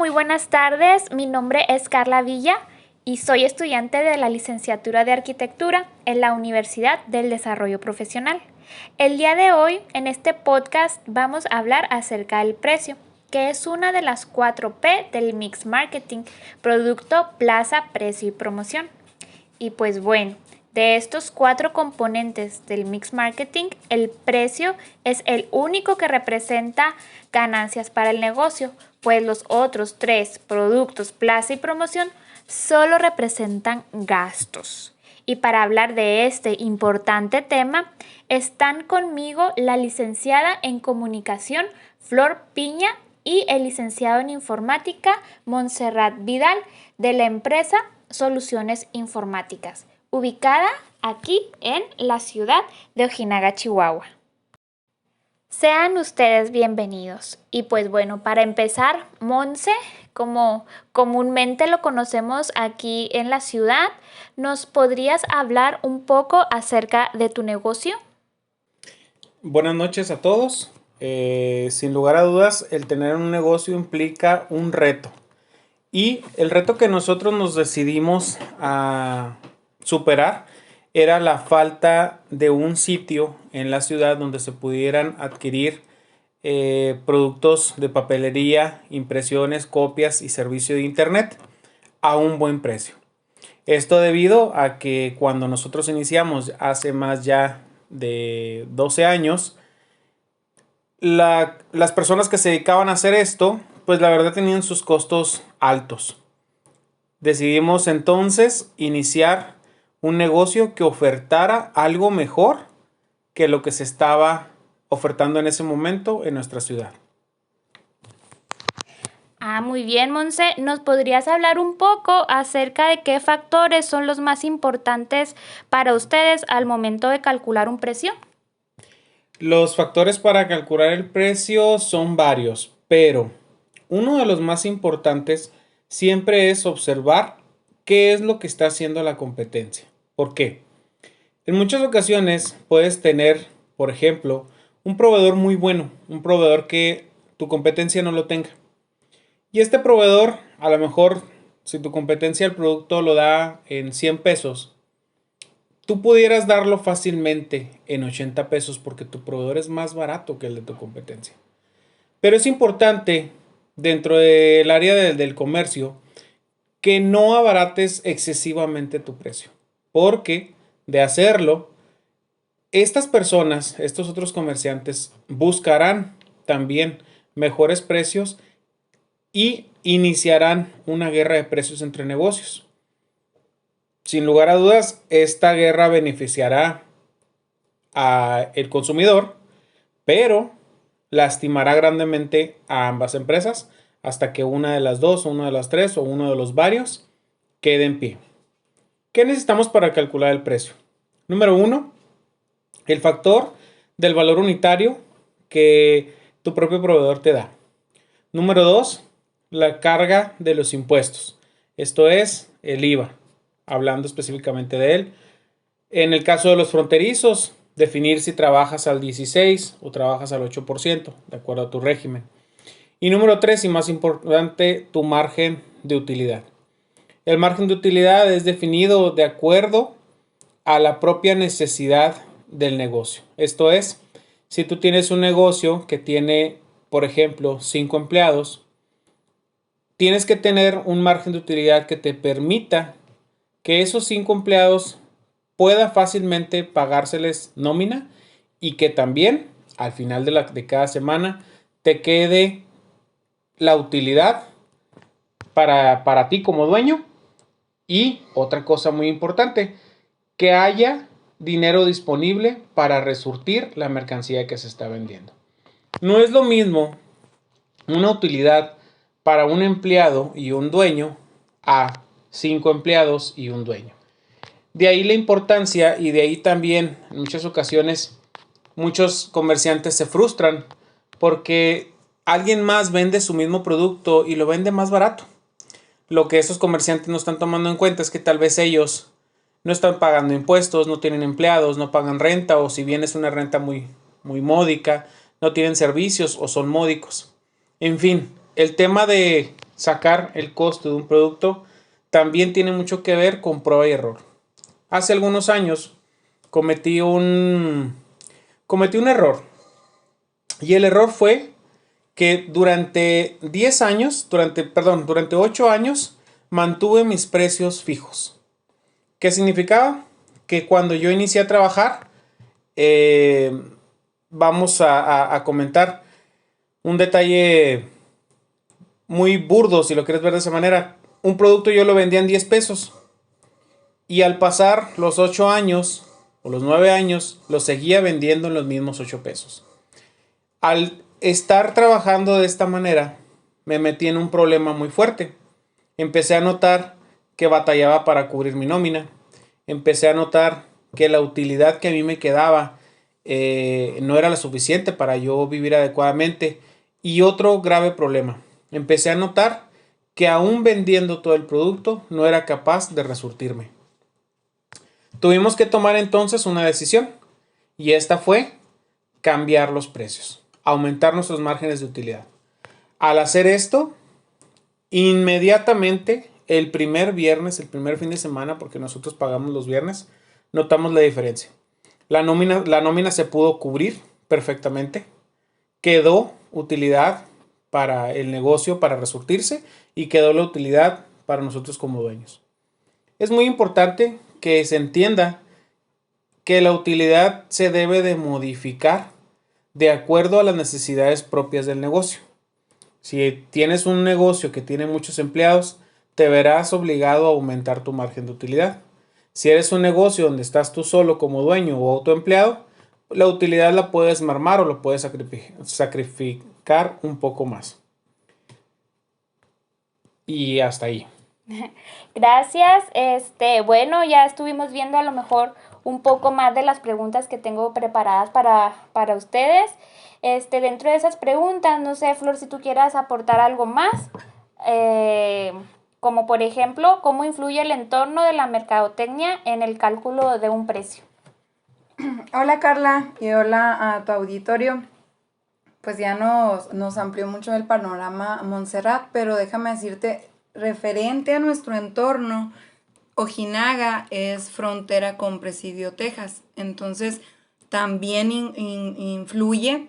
muy buenas tardes. Mi nombre es Carla Villa y soy estudiante de la licenciatura de Arquitectura en la Universidad del Desarrollo Profesional. El día de hoy, en este podcast, vamos a hablar acerca del precio, que es una de las 4P del Mix Marketing: producto, plaza, precio y promoción. Y pues bueno, de estos 4 componentes del Mix Marketing, el precio es el único que representa ganancias para el negocio, pues los otros 3, productos, plaza y promoción, solo representan gastos. Y para hablar de este importante tema, están conmigo la licenciada en Comunicación, Flor Piña, y el licenciado en Informática, Montserrat Vidal, de la empresa Soluciones Informáticas, ubicada aquí en la ciudad de Ojinaga, Chihuahua. Sean ustedes bienvenidos. Y pues bueno, para empezar, Monse, como comúnmente lo conocemos aquí en la ciudad, ¿nos podrías hablar un poco acerca de tu negocio? Buenas noches a todos. Sin lugar a dudas, el tener un negocio implica un reto. Y el reto que nosotros nos decidimos a superar era la falta de un sitio en la ciudad donde se pudieran adquirir productos de papelería, impresiones, copias y servicio de internet a un buen precio. Esto debido a que cuando nosotros iniciamos hace más ya de 12 años, las personas que se dedicaban a hacer esto, pues la verdad tenían sus costos altos. Decidimos entonces iniciar un negocio que ofertara algo mejor que lo que se estaba ofertando en ese momento en nuestra ciudad. Muy bien, Monse. ¿Nos podrías hablar un poco acerca de qué factores son los más importantes para ustedes al momento de calcular un precio? Los factores para calcular el precio son varios, pero uno de los más importantes siempre es observar qué es lo que está haciendo la competencia. ¿Por qué? En muchas ocasiones puedes tener, por ejemplo, un proveedor muy bueno, un proveedor que tu competencia no lo tenga. Y este proveedor, a lo mejor, si tu competencia el producto lo da en 100 pesos, tú pudieras darlo fácilmente en 80 pesos porque tu proveedor es más barato que el de tu competencia. Pero es importante, dentro del área del comercio, que no abarates excesivamente tu precio. Porque de hacerlo, estas personas, estos otros comerciantes, buscarán también mejores precios y iniciarán una guerra de precios entre negocios. Sin lugar a dudas, esta guerra beneficiará al consumidor, pero lastimará grandemente a ambas empresas hasta que una de las dos, o una de las tres o uno de los varios quede en pie. ¿Qué necesitamos para calcular el precio? Número 1, el factor del valor unitario que tu propio proveedor te da. Número 2, la carga de los impuestos. Esto es el IVA, hablando específicamente de él. En el caso de los fronterizos, definir si trabajas al 16 o trabajas al 8%, de acuerdo a tu régimen. Y número 3, y más importante, tu margen de utilidad. El margen de utilidad es definido de acuerdo a la propia necesidad del negocio. Esto es, si tú tienes un negocio que tiene, por ejemplo, 5 empleados, tienes que tener un margen de utilidad que te permita que esos 5 empleados pueda fácilmente pagárseles nómina y que también al final de cada semana te quede la utilidad para ti como dueño. Y otra cosa muy importante, que haya dinero disponible para resurtir la mercancía que se está vendiendo. No es lo mismo una utilidad para un empleado y un dueño a 5 empleados y un dueño. De ahí la importancia, y de ahí también en muchas ocasiones muchos comerciantes se frustran porque alguien más vende su mismo producto y lo vende más barato. Lo que esos comerciantes no están tomando en cuenta es que tal vez ellos no están pagando impuestos, no tienen empleados, no pagan renta, o si bien es una renta muy módica, no tienen servicios o son módicos. En fin, el tema de sacar el costo de un producto también tiene mucho que ver con prueba y error. Hace algunos años cometí un error. Y el error fue que durante 8 años mantuve mis precios fijos. ¿Qué significaba? Que cuando yo inicié a trabajar, eh, vamos a comentar un detalle muy burdo, si lo quieres ver de esa manera. Un producto yo lo vendía en 10 pesos y al pasar los 8 años o los 9 años, lo seguía vendiendo en los mismos 8 pesos. Al estar trabajando de esta manera, me metí en un problema muy fuerte. Empecé a notar que batallaba para cubrir mi nómina. Empecé a notar que la utilidad que a mí me quedaba no era la suficiente para yo vivir adecuadamente. Y otro grave problema. Empecé a notar que aún vendiendo todo el producto no era capaz de resurtirme. Tuvimos que tomar entonces una decisión. Y esta fue cambiar los precios, aumentar nuestros márgenes de utilidad. Al hacer esto, inmediatamente el primer fin de semana, porque nosotros pagamos los viernes, notamos la diferencia. La nómina se pudo cubrir perfectamente, quedó utilidad para el negocio para resurtirse y quedó la utilidad para nosotros como dueños. Es muy importante que se entienda que la utilidad se debe de modificar de acuerdo a las necesidades propias del negocio. Si tienes un negocio que tiene muchos empleados, te verás obligado a aumentar tu margen de utilidad. Si eres un negocio donde estás tú solo como dueño o autoempleado, la utilidad la puedes mermar o lo puedes sacrificar un poco más. Y hasta ahí. Gracias. Bueno, ya estuvimos viendo a lo mejor un poco más de las preguntas que tengo preparadas para ustedes. Dentro de esas preguntas, no sé, Flor, si tú quieras aportar algo más, como por ejemplo, ¿cómo influye el entorno de la mercadotecnia en el cálculo de un precio? Hola Carla y hola a tu auditorio. Pues ya nos amplió mucho el panorama Montserrat, pero déjame decirte, referente a nuestro entorno, Ojinaga es frontera con Presidio, Texas. Entonces también influye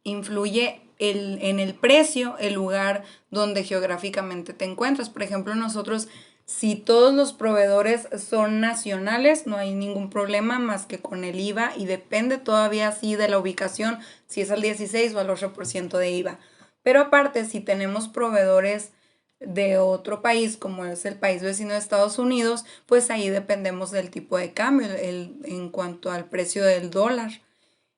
en el precio, el lugar donde geográficamente te encuentras. Por ejemplo, nosotros, si todos los proveedores son nacionales, no hay ningún problema más que con el IVA y depende todavía así de la ubicación, si es al 16 o al 8% de IVA. Pero aparte, si tenemos proveedores de otro país, como es el país vecino de Estados Unidos, pues ahí dependemos del tipo de cambio en cuanto al precio del dólar.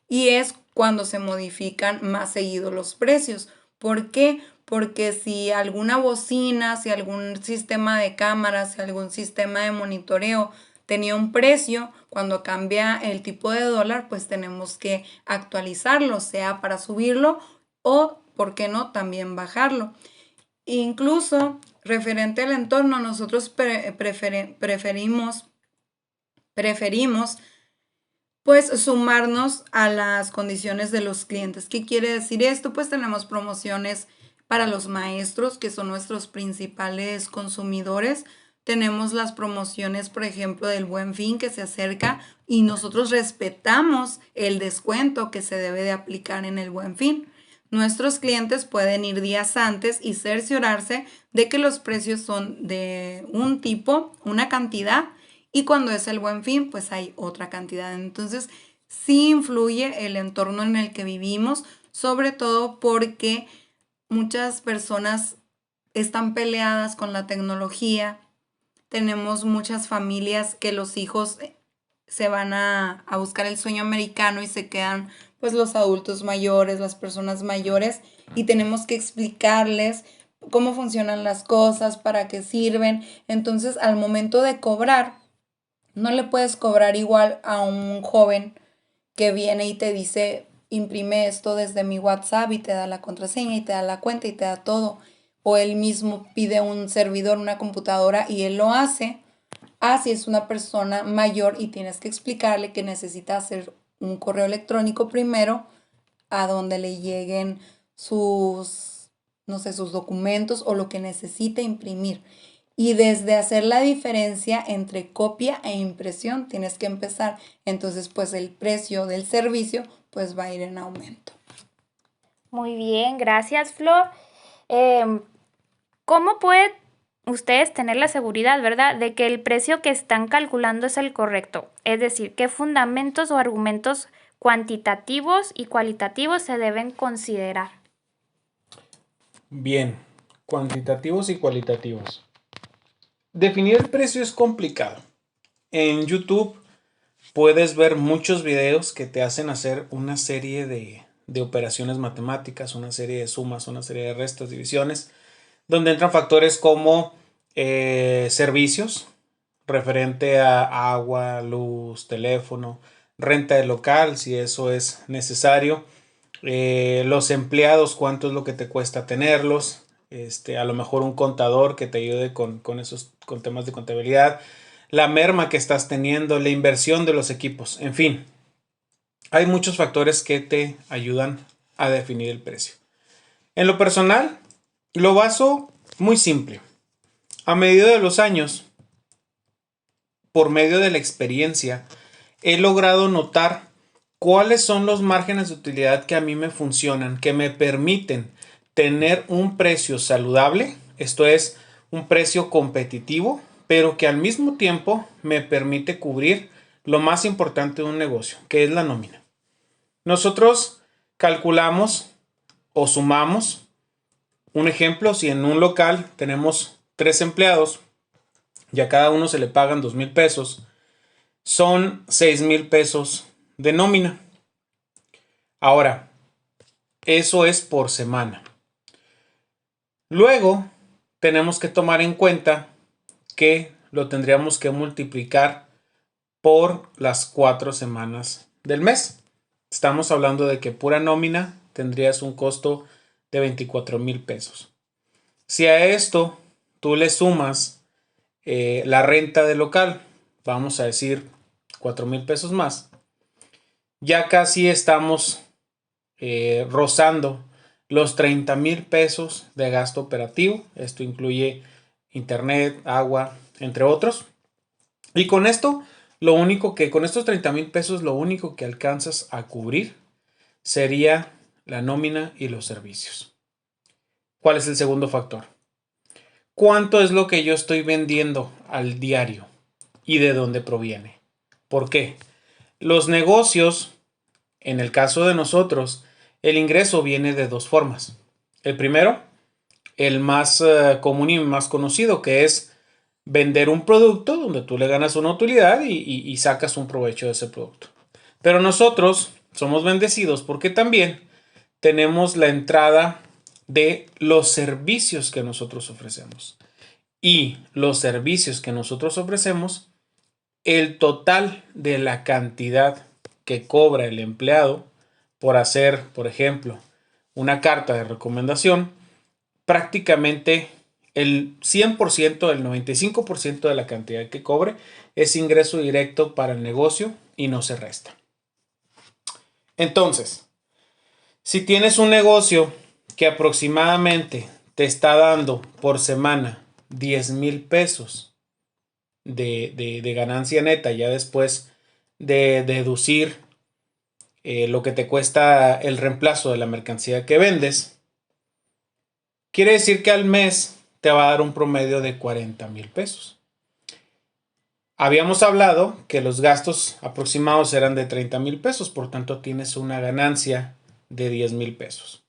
Y es cuando se modifican más seguido los precios. ¿Por qué? Porque si alguna bocina, si algún sistema de cámaras, si algún sistema de monitoreo tenía un precio, cuando cambia el tipo de dólar, pues tenemos que actualizarlo, sea para subirlo o, ¿por qué no?, también bajarlo. Incluso, referente al entorno, nosotros preferimos pues sumarnos a las condiciones de los clientes. ¿Qué quiere decir esto? Pues tenemos promociones para los maestros, que son nuestros principales consumidores. Tenemos las promociones, por ejemplo, del Buen Fin que se acerca y nosotros respetamos el descuento que se debe de aplicar en el Buen Fin. Nuestros clientes pueden ir días antes y cerciorarse de que los precios son de un tipo, una cantidad, y cuando es el Buen Fin, pues hay otra cantidad. Entonces, sí influye el entorno en el que vivimos, sobre todo porque muchas personas están peleadas con la tecnología. Tenemos muchas familias que los hijos se van a buscar el sueño americano y se quedan pues los adultos mayores, las personas mayores, y tenemos que explicarles cómo funcionan las cosas, para qué sirven. Entonces, al momento de cobrar, no le puedes cobrar igual a un joven que viene y te dice, imprime esto desde mi WhatsApp y te da la contraseña y te da la cuenta y te da todo. O él mismo pide un servidor, una computadora y él lo hace. Si es una persona mayor y tienes que explicarle que necesita hacer un correo electrónico primero a donde le lleguen sus no sé, sus documentos o lo que necesite imprimir. Y desde hacer la diferencia entre copia e impresión tienes que empezar. Entonces, pues el precio del servicio pues va a ir en aumento. Muy bien, gracias, Flor. ¿Cómo pueden ustedes tener la seguridad, verdad, de que el precio que están calculando es el correcto? Es decir, ¿qué fundamentos o argumentos cuantitativos y cualitativos se deben considerar? Bien, cuantitativos y cualitativos. Definir el precio es complicado. En YouTube puedes ver muchos videos que te hacen hacer una serie de operaciones matemáticas, una serie de sumas, una serie de restas, divisiones, donde entran factores como servicios, referente a agua, luz, teléfono, renta de local, si eso es necesario, los empleados, cuánto es lo que te cuesta tenerlos, a lo mejor un contador que te ayude con temas de contabilidad, la merma que estás teniendo, la inversión de los equipos, en fin. Hay muchos factores que te ayudan a definir el precio. En lo personal, lo baso muy simple. A medida de los años, por medio de la experiencia, he logrado notar cuáles son los márgenes de utilidad que a mí me funcionan, que me permiten tener un precio saludable, esto es, un precio competitivo, pero que al mismo tiempo me permite cubrir lo más importante de un negocio, que es la nómina. Nosotros calculamos o sumamos, un ejemplo, si en un local tenemos 3 empleados y a cada uno se le pagan 2,000 pesos, son 6,000 pesos de nómina. Ahora, eso es por semana. Luego, tenemos que tomar en cuenta que lo tendríamos que multiplicar por las 4 semanas del mes. Estamos hablando de que pura nómina tendrías un costo de 24,000 pesos. Si a esto tú le sumas la renta del local, vamos a decir 4,000 pesos más, ya casi estamos rozando los 30,000 pesos de gasto operativo. Esto incluye internet, agua, entre otros. Y con esto, con estos 30,000 pesos, lo único que alcanzas a cubrir sería la nómina y los servicios. ¿Cuál es el segundo factor? ¿Cuánto es lo que yo estoy vendiendo al diario y de dónde proviene? ¿Por qué? Los negocios, en el caso de nosotros, el ingreso viene de 2 formas. El primero, el más común y más conocido, que es vender un producto donde tú le ganas una utilidad y sacas un provecho de ese producto. Pero nosotros somos bendecidos porque también tenemos la entrada de los servicios que nosotros ofrecemos. Y los servicios que nosotros ofrecemos, el total de la cantidad que cobra el empleado por hacer, por ejemplo, una carta de recomendación, prácticamente el 100%, el 95% de la cantidad que cobre es ingreso directo para el negocio y no se resta. Entonces, si tienes un negocio que aproximadamente te está dando por semana 10,000 pesos de ganancia neta, ya después de deducir lo que te cuesta el reemplazo de la mercancía que vendes, quiere decir que al mes te va a dar un promedio de 40,000 pesos. Habíamos hablado que los gastos aproximados eran de 30,000 pesos, por tanto tienes una ganancia de 10,000 pesos.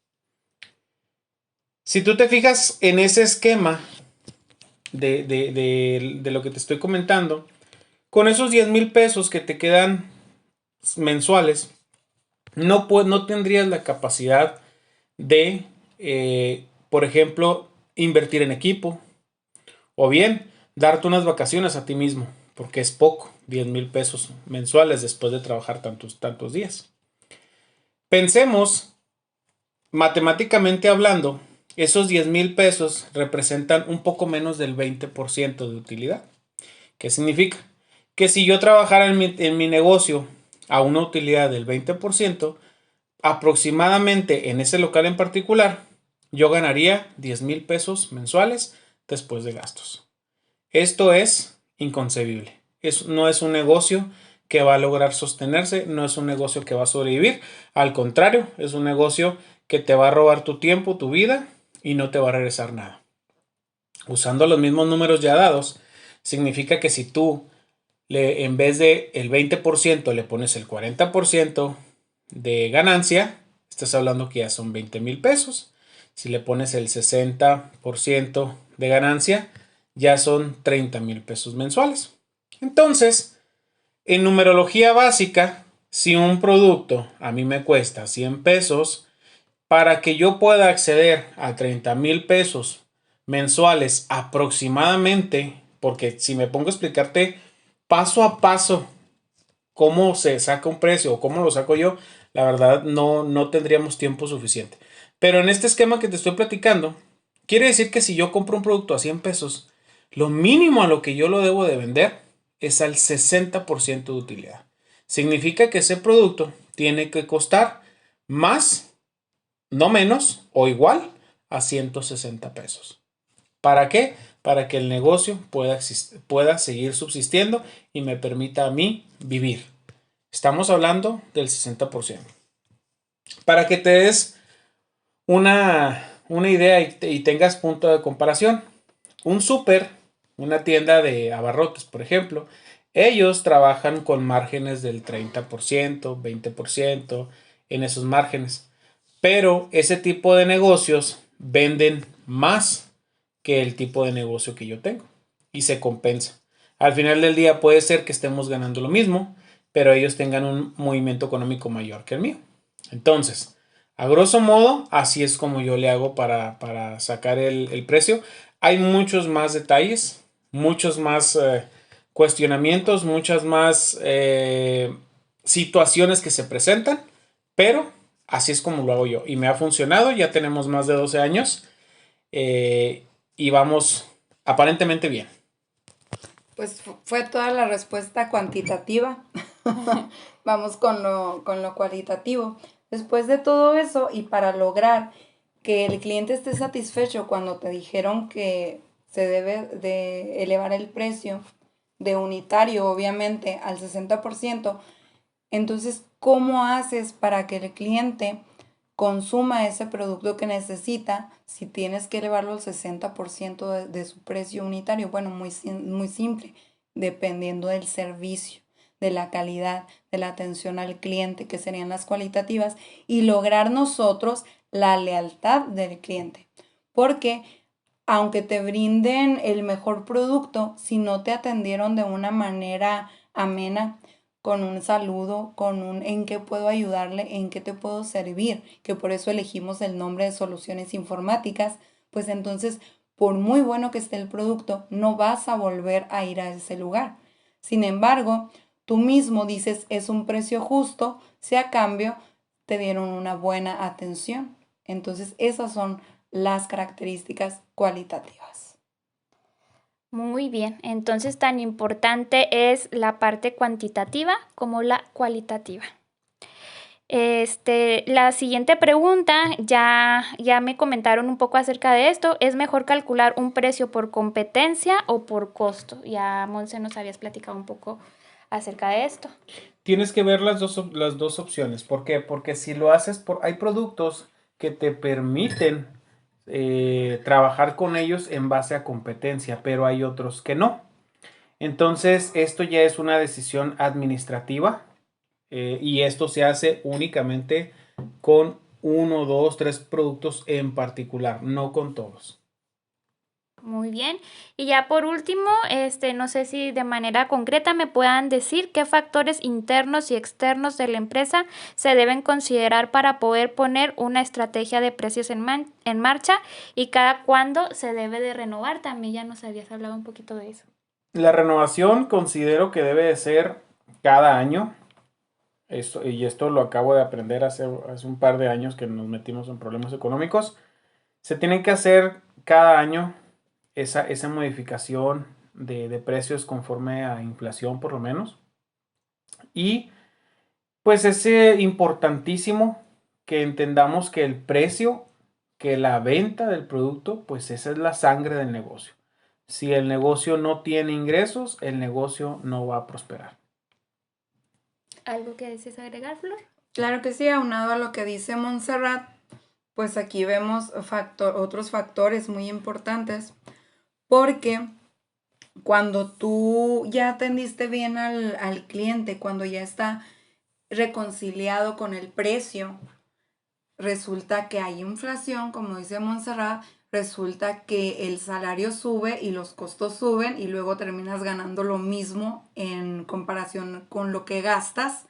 Si tú te fijas en ese esquema de lo que te estoy comentando, con esos 10,000 pesos que te quedan mensuales, no tendrías la capacidad de, por ejemplo, invertir en equipo o bien darte unas vacaciones a ti mismo, porque es poco, 10,000 pesos mensuales después de trabajar tantos días. Pensemos, matemáticamente hablando, esos 10,000 pesos representan un poco menos del 20% de utilidad. ¿Qué significa? Que si yo trabajara en mi negocio a una utilidad del 20%, aproximadamente en ese local en particular, yo ganaría 10,000 pesos mensuales después de gastos. Esto es inconcebible. No es un negocio que va a lograr sostenerse, no es un negocio que va a sobrevivir. Al contrario, es un negocio que te va a robar tu tiempo, tu vida y no te va a regresar nada. Usando los mismos números ya dados, significa que si tú en vez de el 20% le pones el 40% de ganancia, estás hablando que ya son 20,000 pesos. Si le pones el 60% de ganancia, ya son 30,000 pesos mensuales. Entonces, en numerología básica, si un producto a mí me cuesta 100 pesos, para que yo pueda acceder a 30,000 pesos mensuales aproximadamente, porque si me pongo a explicarte paso a paso cómo se saca un precio o cómo lo saco yo, la verdad no tendríamos tiempo suficiente. Pero en este esquema que te estoy platicando, quiere decir que si yo compro un producto a 100 pesos, lo mínimo a lo que yo lo debo de vender es al 60% de utilidad. Significa que ese producto tiene que costar más, no menos o igual a 160 pesos. ¿Para qué? Para que el negocio pueda seguir subsistiendo y me permita a mí vivir. Estamos hablando del 60%. Para que te des una idea y tengas punto de comparación, un súper, una tienda de abarrotes, por ejemplo, ellos trabajan con márgenes del 30%, 20% en esos márgenes. Pero ese tipo de negocios venden más que el tipo de negocio que yo tengo y se compensa. Al final del día puede ser que estemos ganando lo mismo, pero ellos tengan un movimiento económico mayor que el mío. Entonces, a grosso modo, así es como yo le hago para sacar el precio. Hay muchos más detalles, muchos más cuestionamientos, muchas más situaciones que se presentan, pero así es como lo hago yo y me ha funcionado. Ya tenemos más de 12 años y vamos aparentemente bien. Pues fue toda la respuesta cuantitativa. Vamos con lo cualitativo. Después de todo eso y para lograr que el cliente esté satisfecho cuando te dijeron que se debe de elevar el precio de unitario, obviamente, al 60%, entonces, ¿cómo haces para que el cliente consuma ese producto que necesita si tienes que elevarlo al 60% de su precio unitario? Bueno, muy simple, dependiendo del servicio, de la calidad, de la atención al cliente, que serían las cualitativas, y lograr nosotros la lealtad del cliente. Porque aunque te brinden el mejor producto, si no te atendieron de una manera amena, con un saludo, con un en qué puedo ayudarle, en qué te puedo servir, que por eso elegimos el nombre de soluciones informáticas, pues entonces, por muy bueno que esté el producto, no vas a volver a ir a ese lugar. Sin embargo, tú mismo dices es un precio justo, si a cambio te dieron una buena atención. Entonces, esas son las características cualitativas. Muy bien, entonces tan importante es la parte cuantitativa como la cualitativa. La siguiente pregunta, ya me comentaron un poco acerca de esto. ¿Es mejor calcular un precio por competencia o por costo? Ya Monse nos habías platicado un poco acerca de esto. Tienes que ver las dos opciones. ¿Por qué? Porque si lo haces hay productos que te permiten trabajar con ellos en base a competencia, pero hay otros que no. Entonces, esto ya es una decisión administrativa y esto se hace únicamente con 1, 2, 3 productos en particular, no con todos. Muy bien. Y ya por último, no sé si de manera concreta me puedan decir qué factores internos y externos de la empresa se deben considerar para poder poner una estrategia de precios en marcha y cada cuándo se debe de renovar. También ya nos habías hablado un poquito de eso. La renovación considero que debe de ser cada año. Esto lo acabo de aprender hace un par de años que nos metimos en problemas económicos. Se tiene que hacer cada año esa modificación de precios conforme a inflación por lo menos. Y pues es importantísimo que entendamos que el precio que la venta del producto, pues esa es la sangre del negocio. Si el negocio no tiene ingresos, el negocio no va a prosperar. ¿Algo que desees agregar, Flor? Claro que sí, aunado a lo que dice Montserrat, pues aquí vemos otros factores muy importantes, porque cuando tú ya atendiste bien al cliente, cuando ya está reconciliado con el precio, resulta que hay inflación, como dice Montserrat, resulta que el salario sube y los costos suben y luego terminas ganando lo mismo en comparación con lo que gastas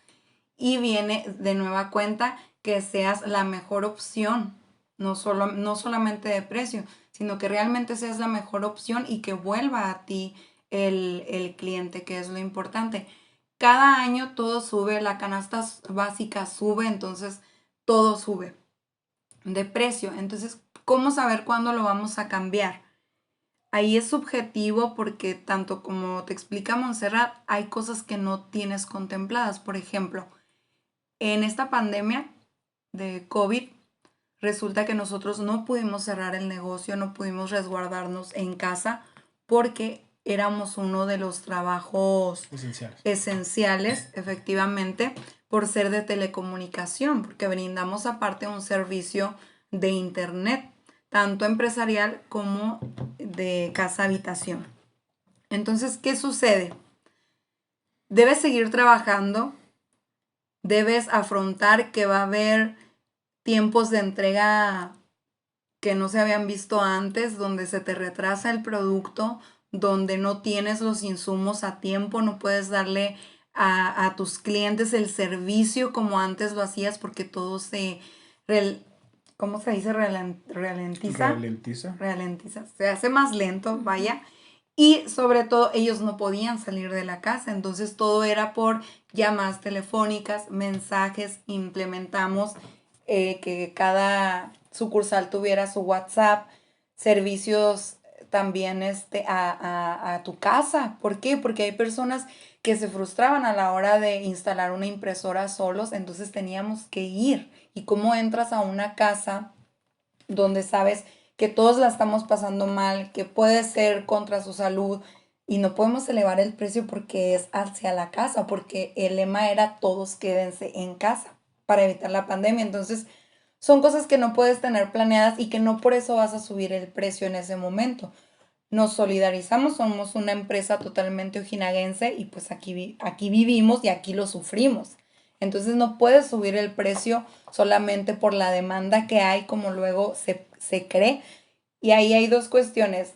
y viene de nueva cuenta que seas la mejor opción, no solamente de precio, sino que realmente seas la mejor opción y que vuelva a ti el cliente, que es lo importante. Cada año todo sube, la canasta básica sube, entonces todo sube de precio. Entonces, ¿cómo saber cuándo lo vamos a cambiar? Ahí es subjetivo porque tanto como te explica Montserrat, hay cosas que no tienes contempladas. Por ejemplo, en esta pandemia de COVID, resulta que nosotros no pudimos cerrar el negocio, no pudimos resguardarnos en casa porque éramos uno de los trabajos esenciales, efectivamente, por ser de telecomunicación, porque brindamos aparte un servicio de internet, tanto empresarial como de casa-habitación. Entonces, ¿qué sucede? Debes seguir trabajando, debes afrontar que va a haber tiempos de entrega que no se habían visto antes, donde se te retrasa el producto, donde no tienes los insumos a tiempo, no puedes darle a tus clientes el servicio como antes lo hacías porque todo ¿cómo se dice? Ralentiza. Ralentiza. Se hace más lento, vaya. Y sobre todo ellos no podían salir de la casa, entonces todo era por llamadas telefónicas, mensajes, implementamos que cada sucursal tuviera su WhatsApp, servicios también a tu casa. ¿Por qué? Porque hay personas que se frustraban a la hora de instalar una impresora solos, entonces teníamos que ir. ¿Y cómo entras a una casa donde sabes que todos la estamos pasando mal, que puede ser contra su salud y no podemos elevar el precio porque es hacia la casa, porque el lema era todos quédense en casa para evitar la pandemia? Entonces, son cosas que no puedes tener planeadas y que no por eso vas a subir el precio en ese momento. Nos solidarizamos, somos una empresa totalmente ojinaguense y pues aquí vivimos y aquí lo sufrimos. Entonces no puedes subir el precio solamente por la demanda que hay, como luego se cree. Y ahí hay dos cuestiones.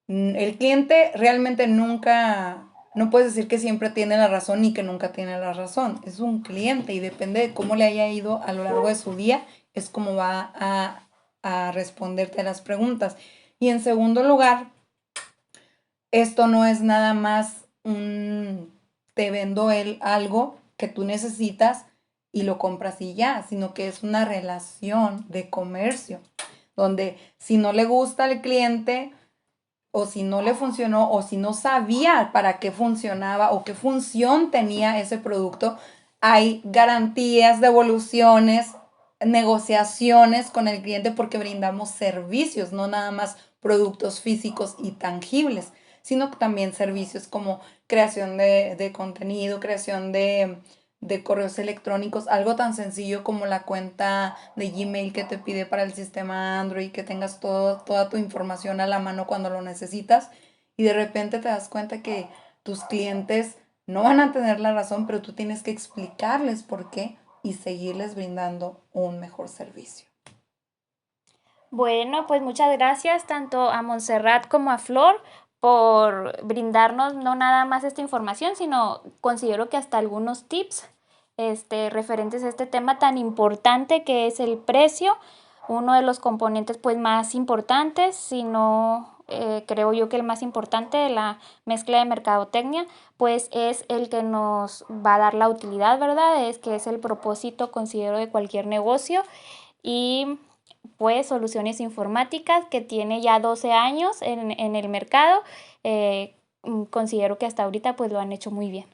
El cliente realmente nunca, no puedes decir que siempre tiene la razón ni que nunca tiene la razón. Es un cliente y depende de cómo le haya ido a lo largo de su día, es como va a responderte a las preguntas. Y en segundo lugar, esto no es nada más te vendo algo que tú necesitas y lo compras y ya, sino que es una relación de comercio, donde si no le gusta al cliente o si no le funcionó o si no sabía para qué funcionaba o qué función tenía ese producto, hay garantías, devoluciones, negociaciones con el cliente porque brindamos servicios, no nada más productos físicos y tangibles, sino también servicios como creación de contenido, creación de correos electrónicos, algo tan sencillo como la cuenta de Gmail que te pide para el sistema Android, que tengas toda tu información a la mano cuando lo necesitas y de repente te das cuenta que tus clientes no van a tener la razón, pero tú tienes que explicarles por qué y seguirles brindando un mejor servicio. Bueno, pues muchas gracias tanto a Montserrat como a Flor por brindarnos no nada más esta información, sino considero que hasta algunos tips referentes a este tema tan importante que es el precio, uno de los componentes pues más importantes, sino creo yo que el más importante de la mezcla de mercadotecnia, pues es el que nos va a dar la utilidad, ¿verdad? Es que es el propósito, considero, de cualquier negocio y pues Soluciones Informáticas, que tiene ya 12 años en el mercado, considero que hasta ahorita pues lo han hecho muy bien.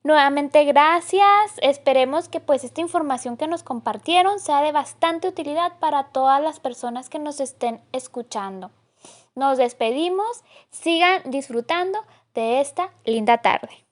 Nuevamente gracias, esperemos que pues esta información que nos compartieron sea de bastante utilidad para todas las personas que nos estén escuchando. Nos despedimos, sigan disfrutando de esta linda tarde.